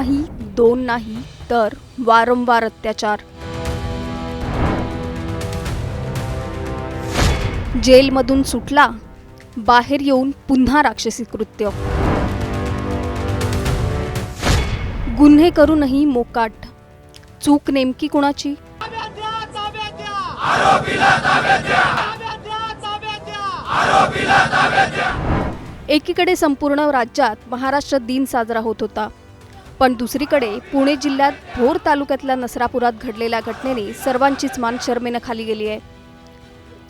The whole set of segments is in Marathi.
नाही, दोन नाही, तर वारंवार अत्याचार. जेलमधून सुटला, बाहेर येऊन पुन्हा राक्षसी कृत्य. गुन्हे करूनही मोकाट. चूक नेमकी कुणाची? एकीकडे संपूर्ण राज्यात महाराष्ट्र दिन साजरा होत होता, पण दुसरीकडे पुणे जिल्ह्यात भोर तालुक्यातल्या नसरापुरात घडलेल्या घटनेने सर्वांचीच मान शरमेनं खाली गेली आहे.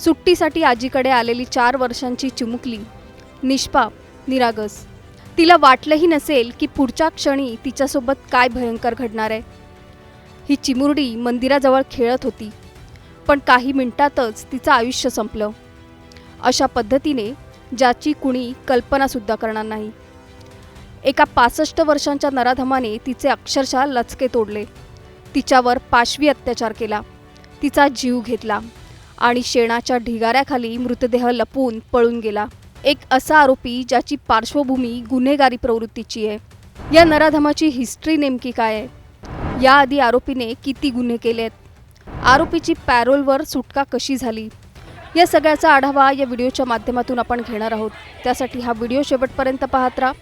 सुट्टीसाठी आजीकडे आलेली 4 वर्षांची चिमुकली निष्पाप, निरागस. तिला वाटलंही नसेल की पुढच्या क्षणी तिच्यासोबत काय भयंकर घडणार आहे. ही चिमुरडी मंदिराजवळ खेळत होती, पण काही मिनिटातच तिचं आयुष्य संपलं. अशा पद्धतीने ज्याची कुणी कल्पनासुद्धा करणार नाही. एका 65 वर्षांच्या नराधमाने तिचे अक्षरशः लचके तोडले, तिच्यावर पाशवी अत्याचार केला, तिचा जीव घेतला आणि शेणाच्या ढिगाऱ्याखाली मृतदेह लपवून पळून गेला. एक असा आरोपी ज्याची पार्श्वभूमी गुन्हेगारी प्रवृत्तीची आहे. या नराधमाची हिस्ट्री नेमकी काय आहे? याआधी आरोपीने किती गुन्हे केलेत? आरोपीची पॅरोलवर सुटका कशी झाली? या सगळ्याचा आढावा या व्हिडिओच्या माध्यमातून आपण घेणार आहोत. त्यासाठी हा व्हिडिओ शेवटपर्यंत पाहत राहा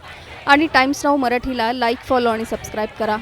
आणि टाइम्स नाऊ मराठीला लाईक, फॉलो आणि सबस्क्राईब करा.